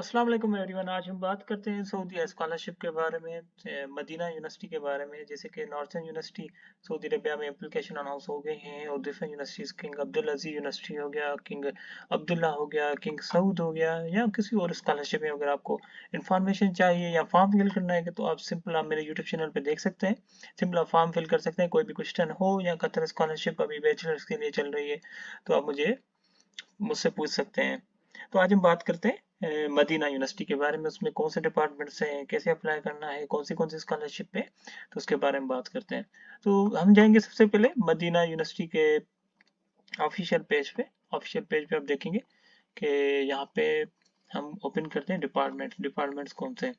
अस्सलाम वालेकुम एवरीवन। आज हम बात करते हैं सऊदी स्कॉलरशिप के बारे में, मदीना यूनिवर्सिटी के बारे में। जैसे कि नॉर्थर्न यूनिवर्सिटी सऊदी अरबिया में एप्लीकेशन अनाउंस हो गई हैं, और डिफरेंट यूनिवर्सिटीज किंग अब्दुल अजीज यूनिवर्सिटी हो गया, किंग अब्दुल्ला हो गया, किंग सऊद हो गया, या किसी और स्कॉलरशिप में अगर आपको इन्फॉर्मेशन चाहिए या फॉर्म फिल करना है तो आप सिंपल आप मेरे यूट्यूब चैनल पर देख सकते हैं। सिंपल आप फॉर्म फिल कर सकते हैं। कोई भी क्वेश्चन हो, या कतर स्कॉलरशिप अभी बैचलर्स के लिए चल रही है तो आप मुझसे पूछ सकते हैं। तो आज हम बात करते हैं मदीना यूनिवर्सिटी के बारे में। उसमें कौन से डिपार्टमेंट्स हैं, कैसे अप्लाई करना है, कौन सी स्कॉलरशिप पे, तो उसके बारे में बात करते हैं। तो हम जाएंगे सबसे पहले मदीना यूनिवर्सिटी के ऑफिशियल पेज पे। ऑफिशियल पेज पे आप देखेंगे कि यहाँ पे हम ओपन करते हैं डिपार्टमेंट्स कौन से हैं।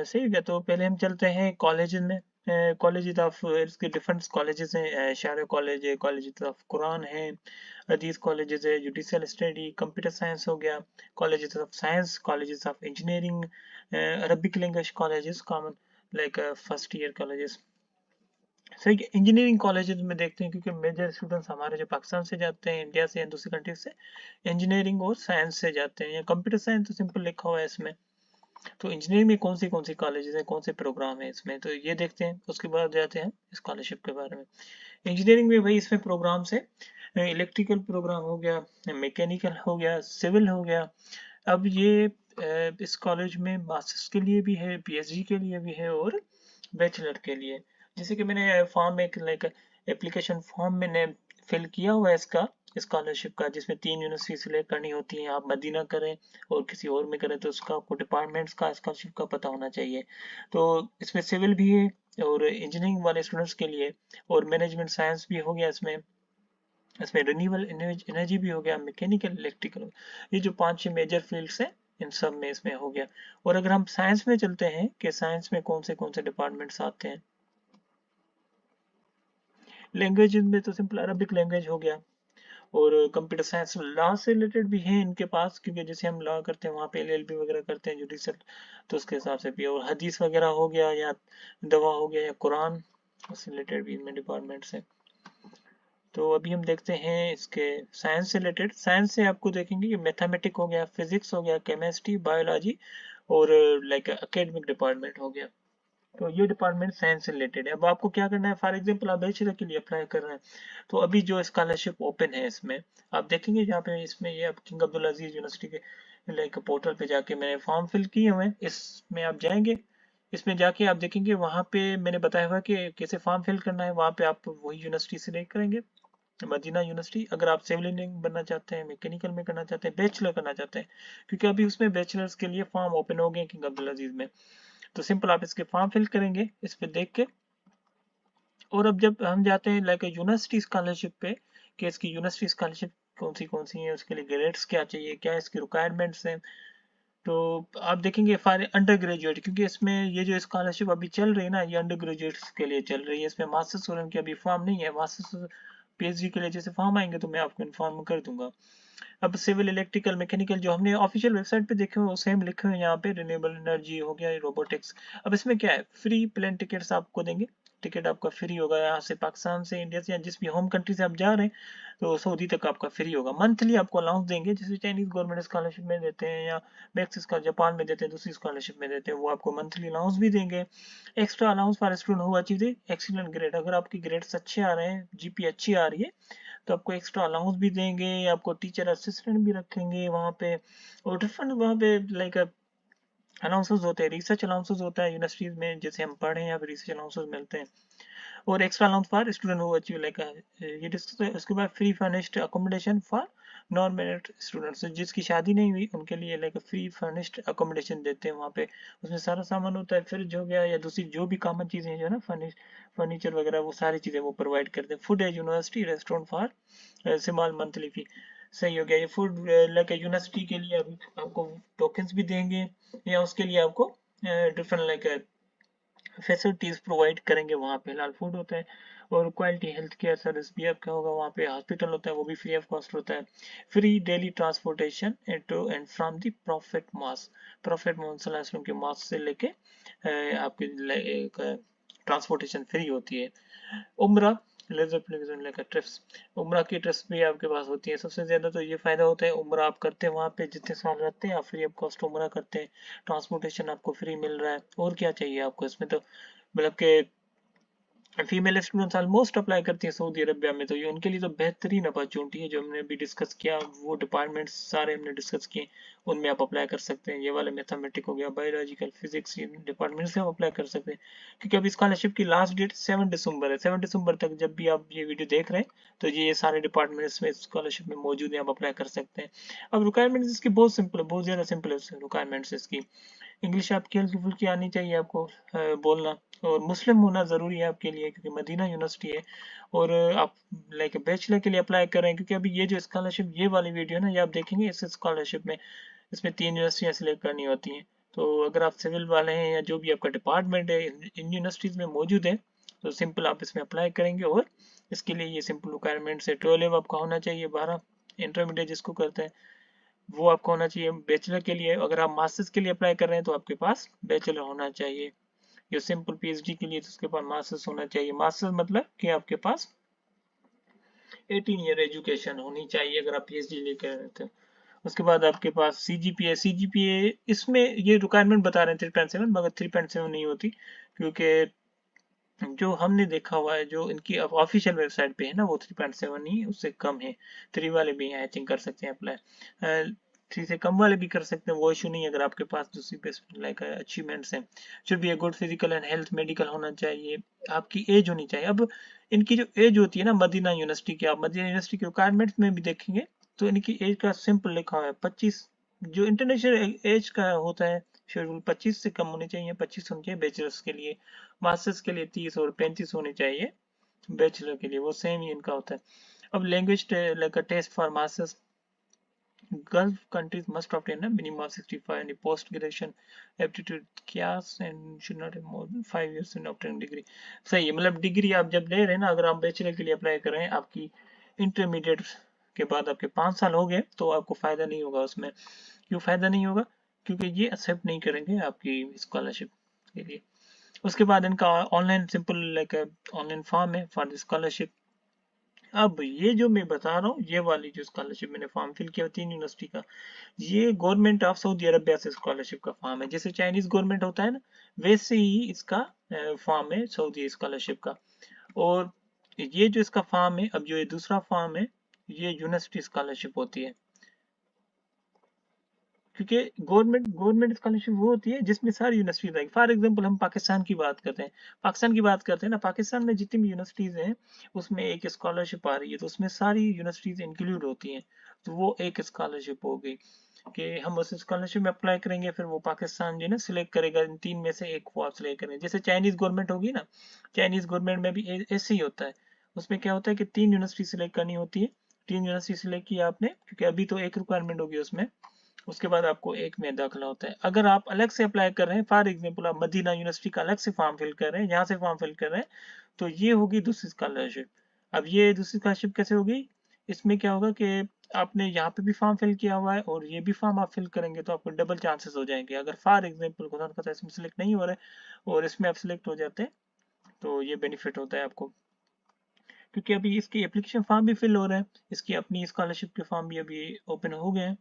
सही है। तो पहले हम चलते हैं कॉलेज में। कॉलेज ऑफ इसके डिफरेंट कॉलेजेस हैं। शारा कॉलेज है, कॉलेज ऑफ कुरान है, हदीस कॉलेजेस है, जुडिशल स्टडी, कंप्यूटर साइंस हो गया, colleges of science, colleges of engineering, Arabic language colleges common, like first year colleges. सही है। इंजीनियरिंग कॉलेजेस में देखते हैं क्योंकि मेजर स्टूडेंट्स हमारे जो पाकिस्तान से जाते हैं, इंडिया से या दूसरी कंट्री से इंजीनियरिंग और साइंस से जाते हैं। या कंप्यूटर साइंस तो सिंपल लिखा हुआ है इसमें। तो इंजीनियरिंग में कौन सी कॉलेजेस हैं, कौन से प्रोग्राम है इसमें, तो ये देखते हैं। उसके बाद जाते हैं स्कॉलरशिप के बारे में। इंजीनियरिंग में भाई इसमें प्रोग्राम्स है, इलेक्ट्रिकल प्रोग्राम हो गया, मैकेनिकल हो गया, सिविल हो गया। अब ये इस कॉलेज में मास्टर्स के लिए भी है, पीएचडी के लिए भी है, और बैचलर के लिए। जैसे कि मैंने फॉर्म एक लाइक एप्लीकेशन फॉर्म मैंने फिल किया हुआ है इसका, स्कॉलरशिप का, जिसमें 3 यूनिवर्सिटी सिलेक्ट करनी होती है। आप मदीना करें और किसी और में करें तो उसका आपको डिपार्टमेंट्स का स्कॉलरशिप का पता होना चाहिए। तो इसमें सिविल भी है और इंजीनियरिंग वाले स्टूडेंट्स के लिए, और मैनेजमेंट साइंस भी हो गया इसमें। इसमें रिन्यूएबल एनर्जी भी हो गया, मैकेनिकल, इलेक्ट्रिकल, ये जो 5-6 मेजर फील्ड्स हैं इन सब में इसमें हो गया। और अगर हम साइंस में चलते हैं कि साइंस में कौन से डिपार्टमेंट्स आते हैं। लैंग्वेज में तो सिंपल अरबिक लैंग्वेज हो गया, और कंप्यूटर साइंस लॉ से रिलेटेड भी है इनके पास, क्योंकि जैसे हम लॉ करते हैं वहाँ पे एलएलबी वगैरह करते हैं जुडिशल, तो उसके हिसाब से भी। और हदीस वगैरह हो गया, या दवा हो गया, या कुरान, उससे रिलेटेड भी इनमें डिपार्टमेंट्स हैं। तो अभी हम देखते हैं इसके साइंस से रिलेटेड। साइंस से आपको देखेंगे कि मैथमेटिक हो गया, फिजिक्स हो गया, केमिस्ट्री, बायोलॉजी, और लाइक एकेडमिक डिपार्टमेंट हो गया। तो ये डिपार्टमेंट साइंस से रिलेटेड है। अब आपको क्या करना है, फॉर एग्जांपल आप बैचलर के लिए अप्लाई कर रहे हैं, तो अभी जो स्कॉलरशिप ओपन है इसमें आप देखेंगे, जहाँ पे इसमें ये आप किंग अब्दुल अजीज यूनिवर्सिटी के लाइक पोर्टल पे जाके मैंने फॉर्म फिल किए हुए हैं। इसमें आप जाएंगे, इसमें जाके आप देखेंगे वहाँ पे मैंने बताया हुआ कि कैसे फॉर्म फिल करना है। वहाँ पे आप वही यूनिवर्सिटी सिलेक्ट करेंगे, मदीना यूनिवर्सिटी। अगर आप सिविल इंजीनियरिंग बनना चाहते हैं, मैकेनिकल में करना चाहते हैं, बैचलर करना चाहते हैं, क्योंकि अभी उसमें बैचलर्स के लिए फॉर्म ओपन हो गए किंग अब्दुल अजीज में, तो सिंपल आप इसके फॉर्म फिल करेंगे इस पे देख के। और अब जब हम जाते हैं लाइक यूनिवर्सिटी स्कॉलरशिप पे, कि इसकी यूनिवर्सिटी स्कॉलरशिप कौन सी है, उसके लिए ग्रेड्स क्या चाहिए, क्या इसकी रिक्वायरमेंट्स हैं। तो आप देखेंगे फॉर अंडर ग्रेजुएट, क्योंकि इसमें ये जो स्कॉलरशिप अभी चल रही है ना, ये अंडर ग्रेजुएट्स के लिए चल रही है। इसमें मास्टर्स स्टूडेंट के अभी फॉर्म नहीं है। मास्टर्स पीएचडी के लिए जैसे फॉर्म आएंगे तो मैं आपको इन्फॉर्म कर दूंगा। अब सिविल, इलेक्ट्रिकल, मैकेनिकल जो हमने ऑफिशियल वेबसाइट पे देखे हुए वो सेम लिखे हुए हैं यहाँ पे। रिन्यूएबल एनर्जी हो गया, रोबोटिक्स। अब इसमें क्या है, फ्री प्लेन टिकट्स आपको देंगे। टिकट आपका फ्री होगा, यहाँ से पाकिस्तान से, इंडिया से, या जिस भी होम कंट्री से आप जा रहे हैं, तो सऊदी तक आपका फ्री होगा। मंथली आपको अलाउंस देंगे, जैसे चाइनीज गवर्नमेंट स्कॉलरशिप में देते हैं, या मैक्स का जापान में देते हैं, दूसरी स्कॉलरशिप में देते हैं, वो आपको मंथली अलाउंस भी देंगे। Extra allowance for student who achieve excellent grade, अगर आपकी ग्रेड्स अच्छे आ रहे हैं, जीपी अच्छी आ रही है, तो आपको एक्स्ट्रा अलाउंस भी देंगे, आपको टीचर असिस्टेंट भी रखेंगे वहाँ पे। और डिफरेंट वहाँ पे लाइक अलाउंसेस होते हैं, रिसर्च अलाउंसेस होता है यूनिवर्सिटीज में, जैसे हम पढ़े हैं, यहाँ पे रिसर्च अलाउंसेस मिलते हैं। और extra allowance for student who achieve like ये डिस्कस है। उसके बाद free furnished accommodation for non married students, जिसकी शादी नहीं हुई उनके लिए लाइक फ्री फर्निश्ड अकोमोडेशन देते हैं वहाँ पे। उसमें सारा सामान होता है, फ्रिज हो गया, या दूसरी जो भी कॉमन चीज़ें हैं जो है ना, फर्नीचर वगैरह, वो सारी चीज़ें वो प्रोवाइड करते हैं। Food as university restaurant for small monthly fee. सही हो गया। ये फूड लाइक यूनिवर्सिटी के लिए अभी आपको टोकन्स भी देंगे, या उसके लिए आपको डिफरेंट लाइक फैसिलिटीज प्रोवाइड करेंगे वहाँ पे। फिलहाल फूड होता है, और क्वालिटी हेल्थ केयर सर्विस भी आपका होगा वहाँ पे। हॉस्पिटल होता है, वो भी फ्री ऑफ कॉस्ट होता है। Free daily transportation to and from the prophet Mohammed के मॉस्क से लेके आपकी ट्रांसपोर्टेशन फ्री होती है। उम्रा लेजर एप्लीकेशन लाइक ट्रिप्स, उम्रा की ट्रिप्स भी आपके पास होती है। सबसे ज़्यादा तो ये फ़ायदा होता है, उम्रा आप करते हैं वहाँ पे जितने साल रहते हैं आप फ्री ऑफ कॉस्ट उम्रा करते हैं, ट्रांसपोर्टेशन आपको फ्री मिल रहा है, और क्या चाहिए आपको इसमें। तो मतलब के फीमेल स्टूडेंट्स ऑलमोस्ट अप्लाई करती हैं सऊदी अरबिया में, तो ये उनके लिए तो बेहतरीन अपॉर्चुनिटी है। जो हमने अभी डिस्कस किया वो डिपार्टमेंट्स सारे हमने डिस्कस किए, उनमें आप अप्लाई कर सकते हैं। ये वाले मैथमेटिक हो गया, बायोलॉजिकल, फिजिक्स, ये डिपार्टमेंट से आप अप्लाई कर सकते हैं। क्योंकि अभी स्कॉलरशिप की लास्ट डेट 7 दिसंबर है। 7 दिसंबर तक जब भी आप ये वीडियो देख रहे हैं तो ये सारे डिपार्टमेंट्स में स्कॉलरशिप में मौजूद है, आप अप्लाई कर सकते हैं। अब रिक्वायरमेंट्स इसकी बहुत सिंपल है, बहुत ज़्यादा सिंपल है रिक्वायरमेंट्स इसकी। इंग्लिश आपकी हल्की फुल्की आनी चाहिए आपको बोलना, और मुस्लिम होना ज़रूरी है आपके लिए क्योंकि मदीना यूनिवर्सिटी है। और आप लाइक बैचलर के लिए अप्लाई कर रहे हैं, क्योंकि अभी ये जो स्कॉलरशिप ये वाली वीडियो है ना, ये आप देखेंगे इस स्कॉलरशिप में इसमें 3 यूनिवर्सिटियाँ सिलेक्ट करनी होती हैं। तो अगर आप सिविल वाले हैं या जो भी आपका डिपार्टमेंट है इन यूनिवर्सिटीज़ में मौजूद है, तो सिंपल आप इसमें अप्लाई करेंगे। और इसके लिए ये सिंपल रिक्वायरमेंट्स है, 12 आपका होना चाहिए, 12 इंटरमीडिएट जिसको करते हैं वो आपको होना चाहिए। बैचलर के लिए अगर आप मास्टर्स के लिए अप्लाई कर रहे हैं तो आपके पास बैचलर होना चाहिए। ये सिंपल पीएचडी के लिए तो उसके पास मास्टर्स होना चाहिए। मास्टर्स मतलब कि आपके पास 18 ईयर एजुकेशन होनी चाहिए अगर आप पीएचडी लेकर रहे थे। उसके बाद आपके पास सीजीपीए इसमें ये रिक्वायरमेंट बता रहे हैं 3.7, मगर 3.7 नहीं होती, क्योंकि जो हमने देखा हुआ है जो इनकी ऑफिशियल वेबसाइट पे है ना वो 3.7 ही, उससे कम है। 3 वाले भी हैं, आई थिंक कर सकते हैं अप्लाई। 3 से कम वाले भी कर सकते हैं, वो इशू नहीं है अगर आपके पास दूसरी बेस्ट लाइक अचीवमेंट्स हैं। Should be a good physical and health, medical होना चाहिए, आपकी एज होनी चाहिए। अब इनकी जो एज होती है ना मदीना यूनिवर्सिटी की, आप मदीना यूनिवर्सिटी के रिक्वायरमेंट्स में भी देखेंगे तो इनकी एज का सिंपल लिखा हुआ है 25। जो इंटरनेशनल एज का होता है शेड्यूल 25 से कम होनी चाहिए, 25 होनी चाहिए बैचलर्स के लिए। मास्टर्स के लिए 30 और 35 होने चाहिए, बैचलर के लिए वो सेम ही इनका होता है। अब language like test for masters, Gulf countries must obtain a minimum of 65 in the post-graduation aptitude class and should not have more than 5 years in obtaining degree। सही है, मतलब डिग्री आप जब ले रहे हैं ना, अगर आप बैचलर के लिए अप्लाई कर रहे हैं, आपकी इंटरमीडिएट के बाद आपके 5 साल हो गए तो आपको फायदा नहीं होगा उसमें। क्यों फायदा नहीं होगा? क्योंकि ये एक्सेप्ट नहीं करेंगे आपकी स्कॉलरशिप के लिए। उसके बाद इनका online simple like online form है फॉर द स्कॉलरशिप। अब ये जो मैं बता रहा हूँ, ये वाली जो स्कॉलरशिप मैंने फॉर्म फिल किया 3 यूनिवर्सिटी का, ये गवर्नमेंट ऑफ सऊदी अरबिया से स्कॉलरशिप का फॉर्म है। जैसे चाइनीज गवर्नमेंट होता है ना, वैसे ही इसका फॉर्म है सऊदी स्कॉलरशिप का। और ये जो इसका फॉर्म है, अब जो ये दूसरा फॉर्म है, ये यूनिवर्सिटी स्कॉलरशिप होती है। क्योंकि गवर्नमेंट स्कॉलरशिप वो होती है जिसमें सारी यूनिवर्सिटीज आएगी। फॉर एग्जांपल हम पाकिस्तान की बात करते हैं, ना पाकिस्तान में जितनी भी यूनिवर्सिटीज हैं उसमें एक स्कॉलरशिप आ रही है, तो उसमें सारी यूनिवर्सिटीज इंक्लूड होती हैं, तो वो एक स्कॉलरशिप हो गई कि हम उस स्कॉलरशिप में अप्लाई करेंगे, फिर वो पाकिस्तान जो है ना सिलेक्ट करेगा, इन 3 में से एक को आप सिलेक्ट करेंगे। जैसे चाइनीज गवर्नमेंट होगी ना, चाइनीज गवर्नमेंट में भी ऐसे ही होता है। उसमें क्या होता है कि 3 यूनिवर्सिटी सिलेक्ट करनी होती है। 3 यूनिवर्सिटी सिलेक्ट किया आपने, क्योंकि अभी तो एक रिक्वायरमेंट होगी उसमें, उसके बाद आपको एक में दाखिला होता है। अगर आप अलग से अप्लाई कर रहे हैं, फॉर एग्जांपल आप मदीना यूनिवर्सिटी का अलग से फॉर्म फिल कर रहे हैं, यहाँ से फॉर्म फिल कर रहे हैं, तो ये होगी दूसरी स्कॉलरशिप। अब ये दूसरी स्कॉलरशिप कैसे होगी? इसमें क्या होगा कि आपने यहाँ पे भी फॉर्म फिल किया हुआ है और ये भी फॉर्म आप फिल करेंगे, तो आपको डबल चांसेस हो जाएंगे। अगर फॉर एग्जाम्पल खुदा न खास्ता इसमें सिलेक्ट नहीं हो रहा है और इसमें आप सिलेक्ट हो जाते हैं, तो ये बेनिफिट होता है आपको। क्योंकि अभी इसकी एप्लीकेशन फॉर्म भी फिल हो रहे हैं, इसकी अपनी स्कॉलरशिप के फॉर्म भी अभी ओपन हो गए हैं,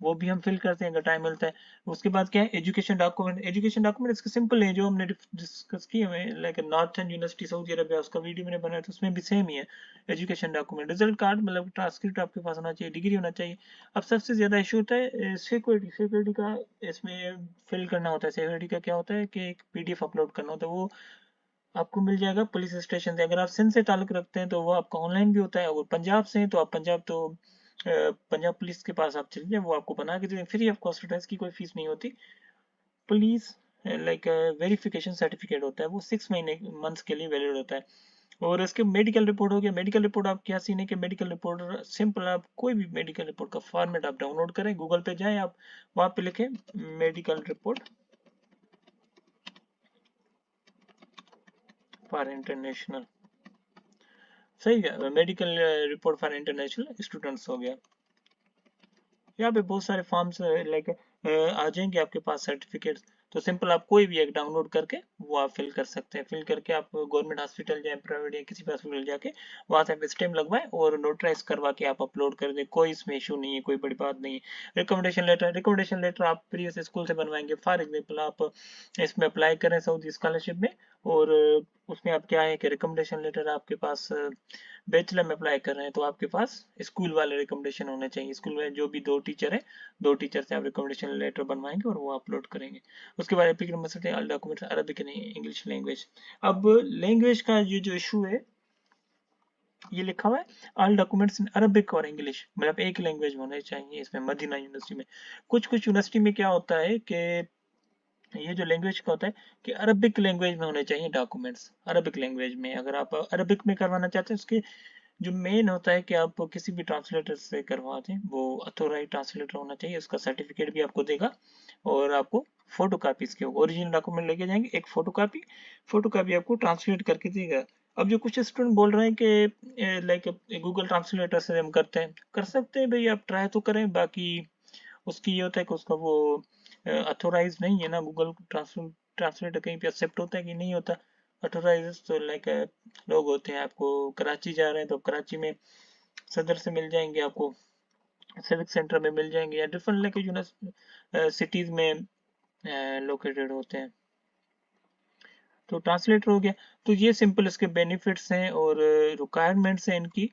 वो भी हम फिल करते हैं अगर टाइम मिलता है। उसके बाद क्या है, एजुकेशन डॉक्यूमेंट। एजुकेशन डॉक्यूमेंट इसके सिंपल है, जो हमने डिस्कस किए हुए like northern university Saudi Arabia, उसका वीडियो मैंने बनाया था, उसमें भी सेम ही है। एजुकेशन डॉक्यूमेंट, रिजल्ट कार्ड मतलब ट्रांसक्रिप्ट आपके पास होना चाहिए, डिग्री होना चाहिए। अब सबसे ज्यादा इशू होता है सिक्योरिटी का, इसमें फिल करना होता है। सिक्योरिटी का क्या होता है कि एक पीडीएफ अपलोड करना होता है, वो आपको मिल जाएगा पुलिस स्टेशन से। अगर आप सिंध से ताल्लुक रखते हैं तो वो आपका ऑनलाइन भी होता है, और पंजाब से हैं तो आप पंजाब तो पंजाब पुलिस के पास आप चलिए, वो आपको बना के देंगे, फ्री ऑफ कॉस्ट होता है, इसकी कोई फीस नहीं होती। पुलिस लाइक वेरिफिकेशन सर्टिफिकेट होता है, वो 6 मंथ्स के लिए वैलिड होता है। और इसके मेडिकल रिपोर्ट हो गया। मेडिकल रिपोर्ट आप क्या सीन है कि मेडिकल रिपोर्ट सिंपल, आप कोई भी मेडिकल रिपोर्ट का फॉर्मेट आप डाउनलोड करें, गूगल पे जाएं आप, वहां पे लिखें मेडिकल रिपोर्ट फॉर इंटरनेशनल, सही है, medical report for international students हो गया। यहाँ पे बहुत सारे फॉर्म्स लाइक आ जाएंगे आपके पास सर्टिफिकेट्स, तो सिंपल आप कोई भी एक डाउनलोड करके वो आप फिल कर सकते हैं। फिल करके आप गवर्नमेंट हॉस्पिटल जाए, प्राइवेट या किसी भी हॉस्पिटल जाके वहां से आप स्टैम्प लगवाएं और नोटराइज करवा के आप अपलोड कर दें। कोई इसमें इशू नहीं है, कोई बड़ी बात नहीं है। रिकमेंडेशन लेटर आप प्रीवियस स्कूल से बनवाएंगे। फॉर एग्जाम्पल आप इसमें अप्लाई करें सऊदी स्कॉलरशिप में, और उसमें आप क्या है कि रिकमेंडेशन लेटर आपके पास बैचलर में अप्लाई कर रहे हैं तो आपके पास स्कूल वाले रिकमेंडेशन होने चाहिए। स्कूल में जो भी 2 टीचर है, 2 टीचर से आप रिकमेंडेशन लेटर बनवाएंगे और वो अपलोड करेंगे। उसके बाद एप्लीकेशन बन सकते हैं ऑल डॉक्यूमेंट्स अरबिक नहीं, इंग्लिश लैंग्वेज। अब लैंग्वेज का ये जो इशू है, ये लिखा हुआ है ऑल डॉक्यूमेंट्स इन अरबिक और इंग्लिश, मतलब एक लैंग्वेज होने चाहिए इसमें मदीना यूनिवर्सिटी में। कुछ कुछ यूनिवर्सिटी में क्या होता है कि ये जो लैंग्वेज का होता है कि अरबिक लैंग्वेज में होने चाहिए डॉक्यूमेंट्स। अरबिक लैंग्वेज में अगर आप अरबिक में करवाना चाहते हैं, उसके जो मेन होता है कि आप किसी भी ट्रांसलेटर से करवा दें, वो अथोराइज ट्रांसलेटर होना चाहिए, उसका सर्टिफिकेट भी आपको देगा और आपको फोटो कापी इसके ओरिजिनल डॉक्यूमेंट लेके जाएंगे, एक फोटो कापी आपको ट्रांसलेट करके देगा। अब जो कुछ स्टूडेंट बोल रहे हैं कि लाइक गूगल ट्रांसलेटर से हम करते हैं, कर सकते हैं भाई, आप ट्राई तो करें। बाकी उसकी ये होता है कि उसका वो अथोराइज नहीं है ना, गूगल ट्रांसलेटर कहीं पे एक्सेप्ट होता है कि नहीं होता अथोराइज। तो लाइक लोग होते हैं, आपको कराची जा रहे हैं तो कराची में सदर से मिल जाएंगे, आपको सिविक सेंटर में मिल जाएंगे, या डिफरेंट लाइक सिटीज में लोकेटेड होते हैं। तो ट्रांसलेटर हो गया। तो ये सिंपल इसके बेनिफिट्स हैं और रिक्वायरमेंट्स हैं इनकी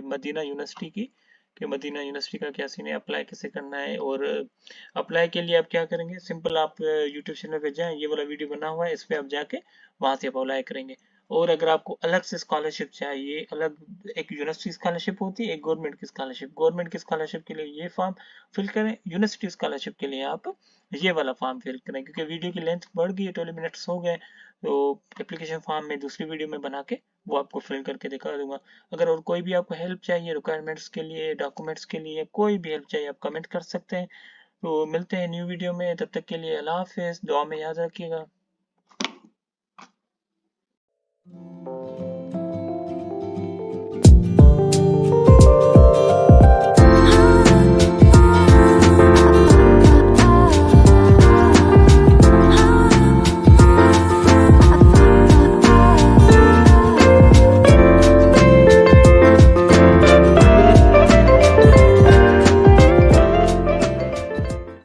मदीना यूनिवर्सिटी की, कि मदीना यूनिवर्सिटी का क्या सीन है, अप्लाई कैसे करना है। और अप्लाई के लिए आप क्या करेंगे, सिंपल आप यूट्यूब चैनल पे जाएं, ये वाला वीडियो बना हुआ है, इस पे आप जाके वहां से आप अप्लाई करेंगे। और अगर आपको अलग से स्कॉलरशिप चाहिए, अलग एक यूनिवर्सिटी स्कॉलरशिप होती है, एक गवर्नमेंट की स्कॉलरशिप। गवर्नमेंट की स्कॉलरशिप के लिए ये फॉर्म फिल करें, यूनिवर्सिटी स्कॉलरशिप के लिए आप ये वाला फॉर्म फिल करें। क्योंकि वीडियो की लेंथ बढ़ गई है, 12 मिनट्स हो गए, तो एप्लीकेशन फॉर्म में दूसरी वीडियो में बना के वो आपको फिल करके दिखा दूंगा। अगर और कोई भी आपको हेल्प चाहिए रिक्वायरमेंट्स के लिए, डॉक्यूमेंट्स के लिए, कोई भी हेल्प चाहिए, आप कमेंट कर सकते हैं। तो मिलते हैं न्यू वीडियो में, तब तक के लिए अल्लाह हाफिज़, दुआ में याद रखिएगा।